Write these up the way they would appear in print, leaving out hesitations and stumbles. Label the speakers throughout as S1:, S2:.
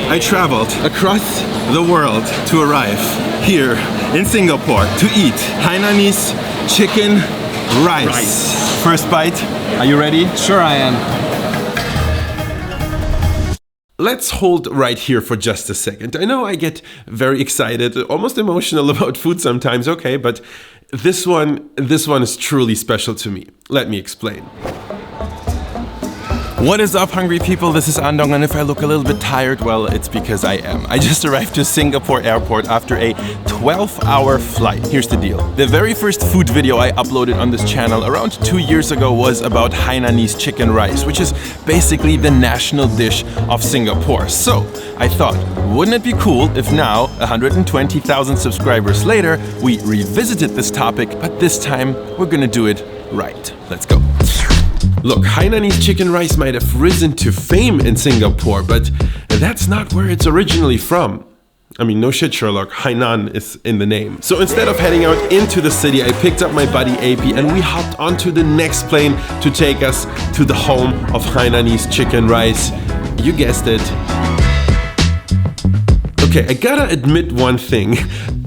S1: I traveled across the world to arrive here in Singapore to eat Hainanese Chicken Rice. First bite, are you ready?
S2: Sure I am.
S1: Let's hold right here for just a second. I know I get very excited, almost emotional about food sometimes, okay, but this one is truly special to me. Let me explain. What is up, hungry people? This is Andong, and if I look a little bit tired, well, it's because I am. I just arrived to Singapore airport after a 12-hour flight. Here's the deal. The very first food video I uploaded on this channel around 2 years ago was about Hainanese Chicken Rice, which is basically the national dish of Singapore. So I thought, wouldn't it be cool if now, 120,000 subscribers later, we revisited this topic, but this time we're gonna do it right. Let's go. Look, Hainanese Chicken Rice might have risen to fame in Singapore, but that's not where it's originally from. I mean, no shit, Sherlock, Hainan is in the name. So instead of heading out into the city, I picked up my buddy AP and we hopped onto the next plane to take us to the home of Hainanese Chicken Rice. You guessed it. Okay, I gotta admit one thing.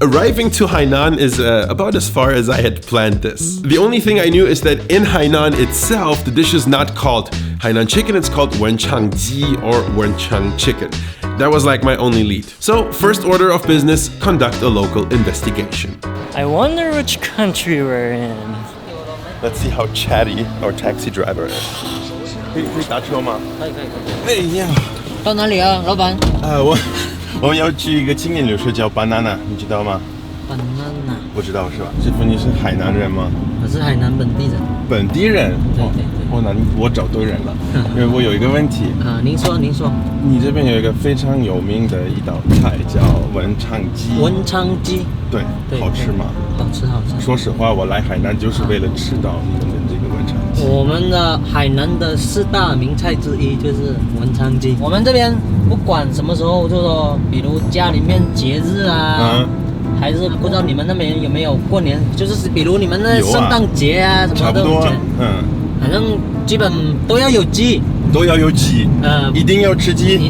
S1: Arriving to Hainan is about as far as I had planned this. The only thing I knew is that in Hainan itself, the dish is not called Hainan Chicken, it's called Wenchang Chicken or Wenchang Chicken. That was like my only lead. So, first order of business, conduct a local investigation.
S3: I wonder which country we're in.
S1: Let's see how chatty our taxi driver is. 可以打车吗？可以。哎，你好。
S3: 到哪里啊，老板？
S1: 我们要去一个青年旅社叫 Banana， 你知道吗？
S3: Banana
S1: 不知道是吧？师傅，你是海南人吗？
S3: 我是海南本地人。
S1: 本地人？
S3: 对。
S1: 哦，那我找对人了。因为我有一个问题。
S3: 您说。
S1: 你这边有一个非常有名的一道菜叫文昌鸡。文昌鸡。对，好吃吗？
S3: 好吃。
S1: 说实话，我来海南就是为了吃到你们的这个文昌鸡。
S3: 我们的海南的4大名菜之一就是文昌鸡。我们这边不管什么时候，就说比如家里面节日啊。还是不知道你们那边有没有过年，就是比如你们的圣诞节啊什么的，反正基本都要有鸡，一定要吃鸡，对，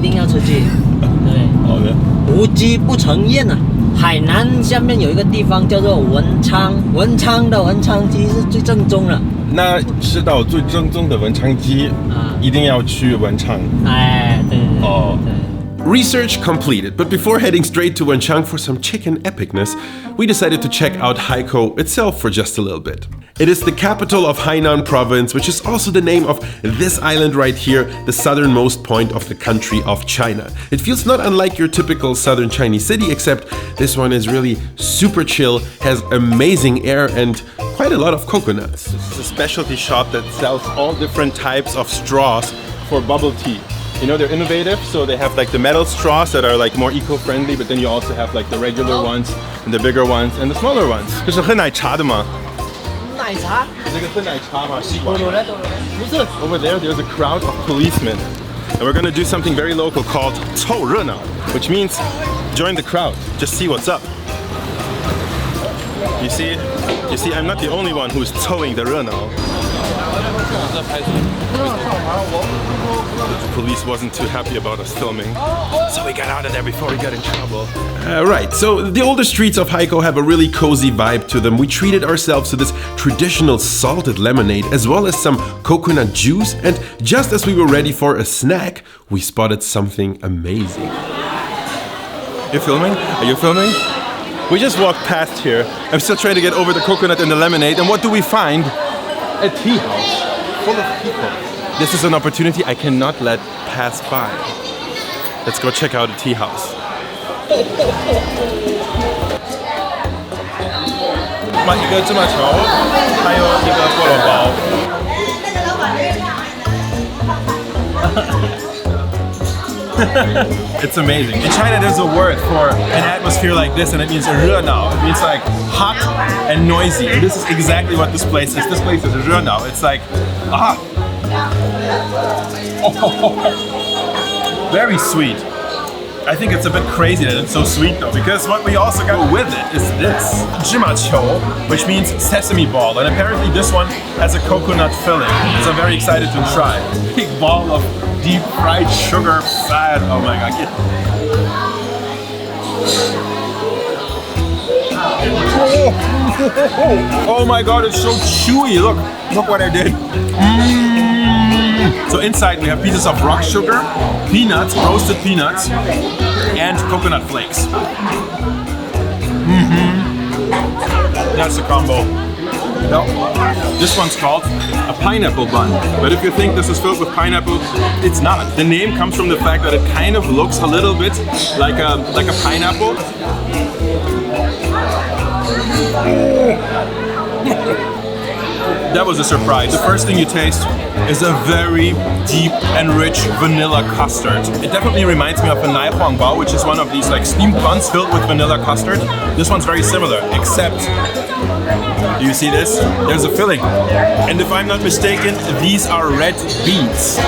S1: 好的，
S3: 无鸡不成宴啊。海南下面有一个地方叫做文昌，文昌的文昌鸡是最正宗的。
S1: 那吃到最正宗的文昌鸡，一定要去文昌。
S3: 哎，对。
S1: Research completed, but before heading straight to Wenchang for some chicken epicness, we decided to check out Haikou itself for just a little bit. It is the capital of Hainan province, which is also the name of this island right here, the southernmost point of the country of China. It feels not unlike your typical southern Chinese city, except this one is really super chill, has amazing air and quite a lot of coconuts. This is a specialty shop that sells all different types of straws for bubble tea. You know, they're innovative, so they have like the metal straws that are like more eco-friendly, but then you also have like the regular ones and the bigger ones and the smaller ones. 这是喝奶茶的吗？
S3: 奶茶？
S1: 这个喝奶茶吗？吸管？不是。Over there, there's a crowd of policemen, and we're gonna do something very local called 凑热闹, which means join the crowd, just see what's up. You see, I'm not the only one who's towing the 热闹. The police wasn't too happy about us filming, so we got out of there before we got in trouble. Right, so the older streets of Haikou have a really cozy vibe to them. We treated ourselves to this traditional salted lemonade as well as some coconut juice, and just as we were ready for a snack, we spotted something amazing. You filming? Are you filming? We just walked past here. I'm still trying to get over the coconut and the lemonade, and what do we find? A tea house full of people. This is an opportunity I cannot let pass by. Let's go check out a tea house. It's amazing. In China, there's a word for an atmosphere like this, and it means 热闹. It means like hot and noisy. And this is exactly what this place is. This place is 热闹. It's like, very sweet. I think it's a bit crazy that it's so sweet though, because what we also got with it is this jimaqiu, which means sesame ball, and apparently this one has a coconut filling, so I'm very excited to try. Big ball of deep fried sugar fat. Oh my god. Oh my god, it's so chewy. Look what I did. So inside we have pieces of rock sugar, peanuts, roasted peanuts, and coconut flakes. That's the combo. No. This one's called a pineapple bun. But if you think this is filled with pineapple, it's not. The name comes from the fact that it kind of looks a little bit like a pineapple. That was a surprise. The first thing you taste is a very deep and rich vanilla custard. It definitely reminds me of a nai huang bao, which is one of these like steamed buns filled with vanilla custard. This one's very similar, except, do you see this? There's a filling. And if I'm not mistaken, these are red beans.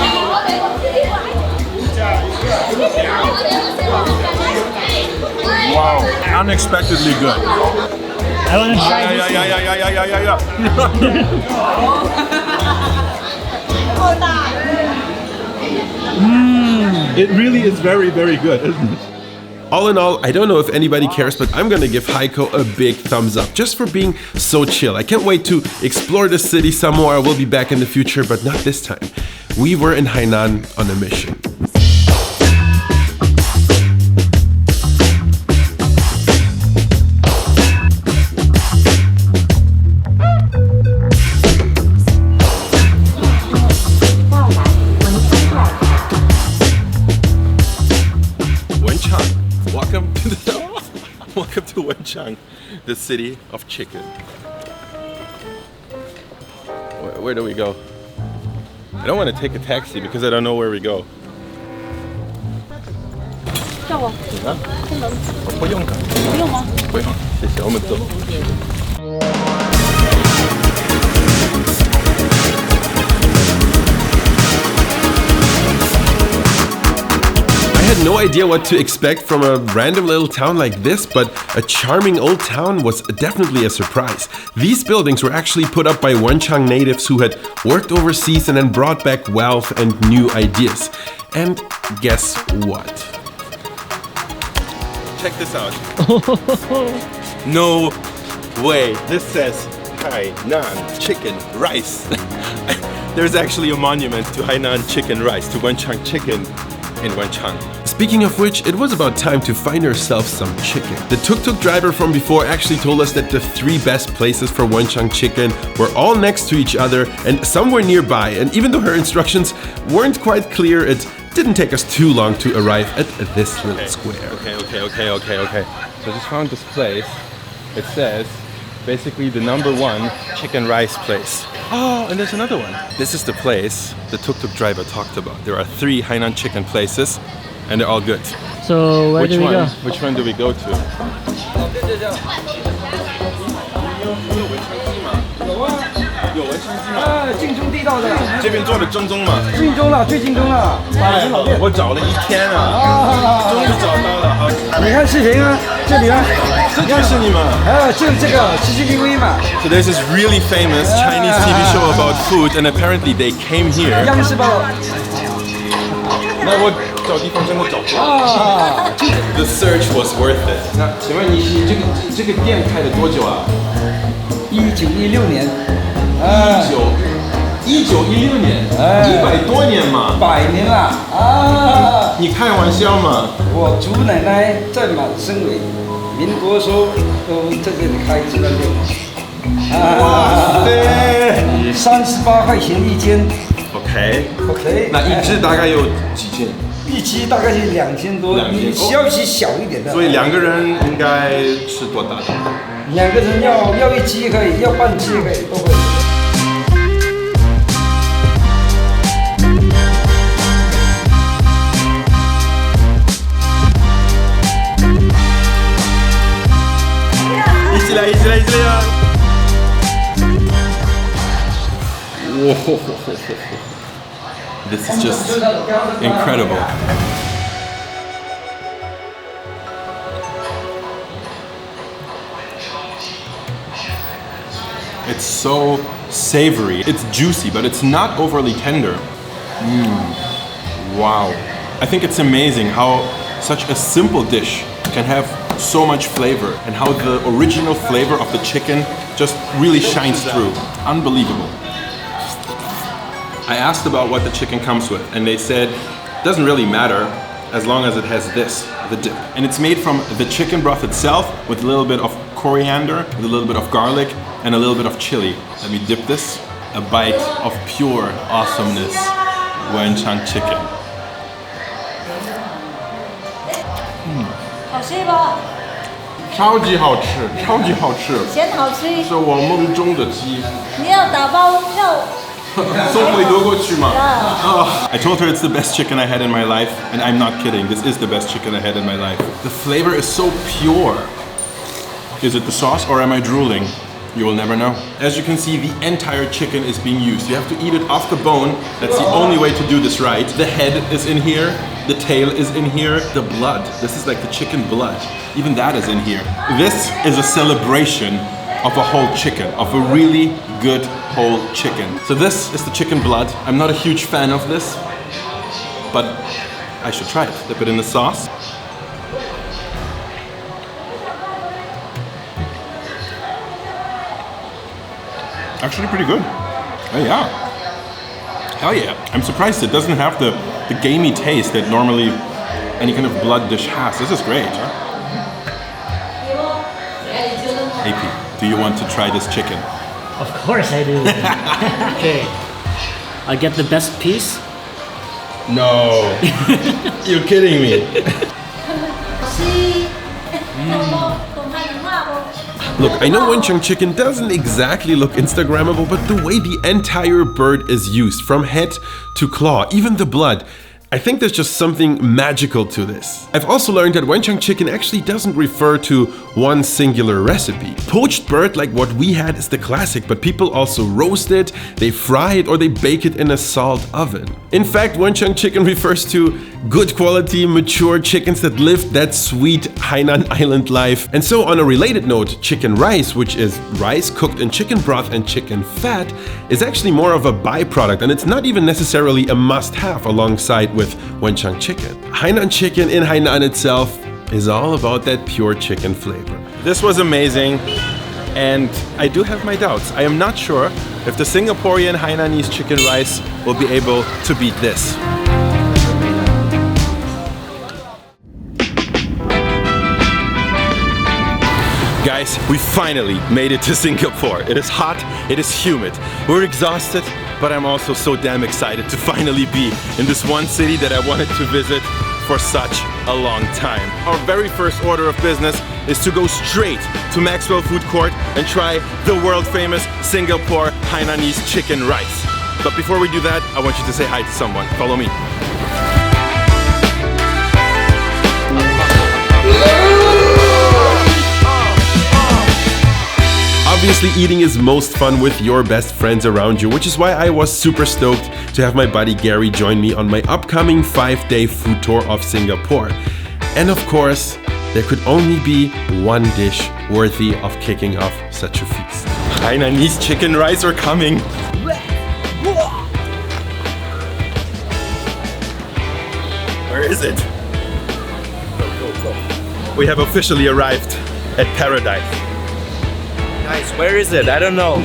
S1: Wow, unexpectedly good.
S3: I want to try this.
S1: It really is very, very good, isn't it? All in all, I don't know if anybody cares, but I'm gonna give Heiko a big thumbs up just for being so chill. I can't wait to explore the city some more. I will be back in the future, but not this time. We were in Hainan on a mission. Welcome to Wenchang, the city of chicken. Where do we go? I don't want to take a taxi because I don't know where we go.
S2: 叫我，
S1: 啊？不用的。
S2: 不用吗？
S1: 不用，谢谢，我们走。I had no idea what to expect from a random little town like this, but a charming old town was definitely a surprise. These buildings were actually put up by Wenchang natives who had worked overseas and then brought back wealth and new ideas. And guess what? Check this out. No way. This says Hainan Chicken Rice. There's actually a monument to Hainan Chicken Rice, to Wenchang Chicken in Wenchang. Speaking of which, it was about time to find ourselves some chicken. The tuk-tuk driver from before actually told us that the 3 best places for Wenchang chicken were all next to each other and somewhere nearby, and even though her instructions weren't quite clear, it didn't take us too long to arrive at this little square. Okay. So I just found this place. It says basically the #1 chicken rice place. Oh, and there's another one. This is the place the tuk-tuk driver talked about. There are 3 Hainan chicken places and they're all good.
S3: So where do we go?
S1: Which one do we go to? 有文昌鸡吗？
S4: 尽忠地道的，
S1: 这边做的正宗吗？
S4: 尽忠了，最尽忠了。
S1: 太好了，我找了1天啊，终于找到了。好，
S4: 你看视频啊，这里呢，
S1: 这就是你们。
S4: 就是这个 CCTV 嘛。
S1: So there's this really famous Chinese TV show about food, and apparently they came here.
S4: 央视报。
S1: 那我找地方真的找不到。The search was worth it. 那请问你这个店开了多久啊
S4: 1916年。
S1: 1916年，100多年嘛
S4: ，100年了啊！
S1: 你开玩笑吗？
S4: 我祖奶奶在满生为，民国时候都在这里开这个店。
S1: 哇塞
S4: ，38块钱一间。OK，
S1: 那一只大概有几斤？
S4: 一只大概是2000多，你需要起小一点的。
S1: 所以2个人应该吃多大的
S4: ？2个人要1只也可以，要半只也可以，都可以。
S1: 一起来啊！Whoa. This is just incredible. It's so savory. It's juicy, but it's not overly tender. Wow. I think it's amazing how such a simple dish can have so much flavor and how the original flavor of the chicken just really shines through. Unbelievable. I asked about what the chicken comes with and they said it doesn't really matter as long as it has this, the dip. And it's made from the chicken broth itself with a little bit of coriander, with a little bit of garlic and a little bit of chili. Let me dip this. A bite of pure awesomeness. Wenchang chicken.
S2: 好吃不？
S1: 超级好吃，超级好吃，
S2: 咸好吃。
S1: 是我梦中的鸡。
S2: 你要打包票。
S1: 送回德国去吗？ I told her it's the best chicken I had in my life, and I'm not kidding. This is the best chicken I had in my life. The flavor is so pure. Is it the sauce or am I drooling? You will never know. As you can see, the entire chicken is being used. You have to eat it off the bone. That's the only way to do this right. The head is in here. The tail is in here. The blood. This is like the chicken blood. Even that is in here. This is a celebration of a whole chicken, of a really good whole chicken. So this is the chicken blood. I'm not a huge fan of this, but I should try it. Dip it in the sauce. Actually pretty good. Oh yeah. Hell yeah. I'm surprised it doesn't have the gamey taste that normally any kind of blood dish has. This is great. AP, do you want to try this chicken?
S3: Of course I do. Okay. I get the best piece.
S1: No. You're kidding me. Look, I know Wenchang Chicken doesn't exactly look Instagrammable, but the way the entire bird is used, from head to claw, even the blood, I think there's just something magical to this. I've also learned that Wenchang Chicken actually doesn't refer to one singular recipe. Poached bird like what we had is the classic, but people also roast it, they fry it, or they bake it in a salt oven. In fact, Wenchang Chicken refers to good quality, mature chickens that lived that sweet Hainan Island life. And so on a related note, chicken rice, which is rice cooked in chicken broth and chicken fat, is actually more of a byproduct, and it's not even necessarily a must-have alongside with Wenchang Chicken. Hainan Chicken in Hainan itself is all about that pure chicken flavor. This was amazing, and I do have my doubts. I am not sure if the Singaporean Hainanese Chicken Rice will be able to beat this. Guys, we finally made it to Singapore. It is hot, it is humid, we're exhausted, but I'm also so damn excited to finally be in this one city that I wanted to visit for such a long time. Our very first order of business is to go straight to Maxwell Food Court and try the world famous Singapore Hainanese Chicken Rice. But before we do that, I want you to say hi to someone. Follow me. Obviously, eating is most fun with your best friends around you, which is why I was super stoked to have my buddy Gary join me on my upcoming 5-day food tour of Singapore. And of course, there could only be one dish worthy of kicking off such a feast. Hainanese Chicken Rice are coming! Where is it? Go. We have officially arrived at paradise. Guys, where is it? I don't know.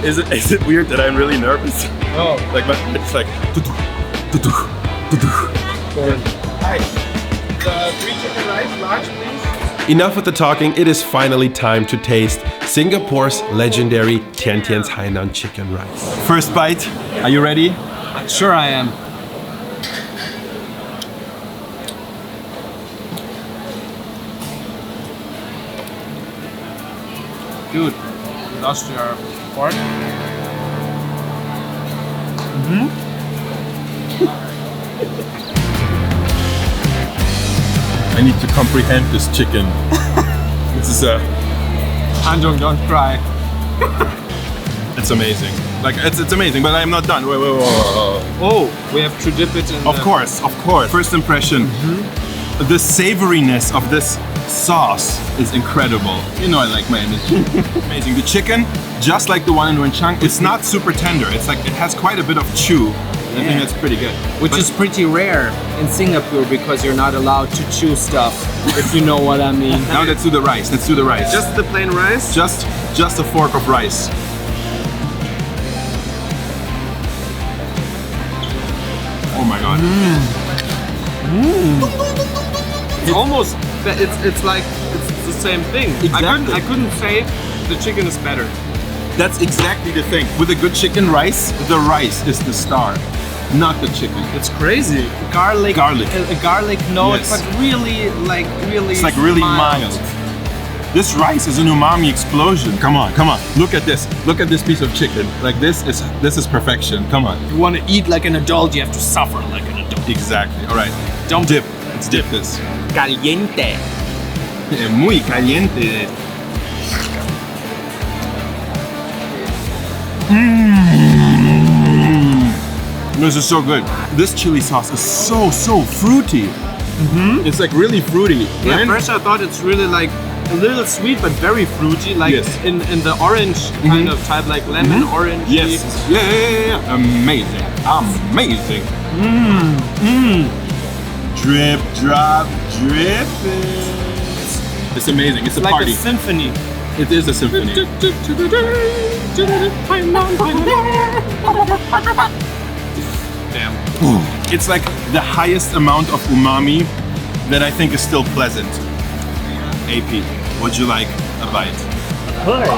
S1: Is it weird that I'm really nervous?
S4: No.
S1: Like it's like. Hi. 3 chicken rice, large, please. Enough with the talking. It is finally time to taste Singapore's legendary Tian Tian's Hainan Chicken Rice. First bite. Are you ready?
S4: Sure I am. Dude, you lost your fork?
S1: I need to comprehend this chicken. This is
S4: Andong, don't cry.
S1: it's amazing. Like it's amazing, but I'm not done. Wait.
S4: Oh, we have to dip it in
S1: Of course. First impression. The savoriness of this sauce is incredible. You know I like my energy. Amazing. The chicken, just like the one in Wenchang, it's not super tender. It's like it has quite a bit of chew. I think that's pretty good.
S5: Which is pretty rare in Singapore because you're not allowed to chew stuff, if you know what I mean.
S1: Now let's do the rice. Let's do the rice.
S5: Just the plain rice?
S1: Just a fork of rice. Oh my god.
S5: It's almost, it's like, it's the same thing.
S1: Exactly.
S5: I couldn't say the chicken is better.
S1: That's exactly the thing. With a good chicken rice, the rice is the star, not the chicken.
S5: It's crazy. Garlic. A garlic note,
S1: Yes.
S5: but really.
S1: It's like really mild. This rice is an umami explosion. Come on, come on. Look at this. Look at this piece of chicken. Like this is perfection. Come on.
S5: If you want to eat like an adult, you have to suffer like an adult.
S1: Exactly. All right.
S5: Don't
S1: Dip. Let's dip this.
S5: Caliente.
S1: Muy caliente. This is so good. This chili sauce is so fruity. It's like really fruity.
S5: Yeah,
S1: right?
S5: first I thought it's really like a little sweet but very fruity, like
S1: Yes.
S5: in the orange kind of type, like lemon orange.
S1: Yes. Yeah. Amazing. Amazing. Drip, drop, drip. It's amazing. It's a
S5: Like
S1: party.
S5: a symphony.
S1: It is a symphony.
S5: Damn.
S1: It's like the highest amount of umami that I think is still pleasant. AP, would you like a bite?
S6: Of course.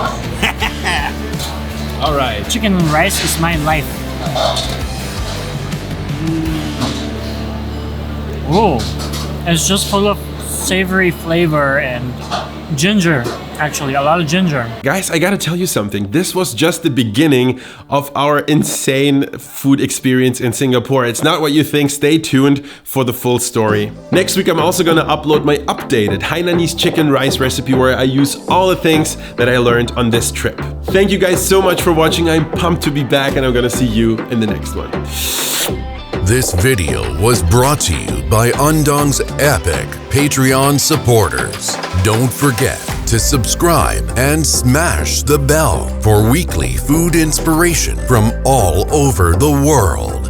S5: All right.
S6: Chicken rice is my life. Oh, it's just full of savory flavor and ginger. Actually, a lot of ginger.
S1: Guys, I gotta tell you something. This was just the beginning of our insane food experience in Singapore. It's not what you think. Stay tuned for the full story. Next week, I'm also gonna upload my updated Hainanese Chicken Rice recipe where I use all the things that I learned on this trip. Thank you guys so much for watching. I'm pumped to be back and I'm gonna see you in the next one.
S7: This video was brought to you by Andong's epic Patreon supporters. Don't forget to subscribe and smash the bell for weekly food inspiration from all over the world.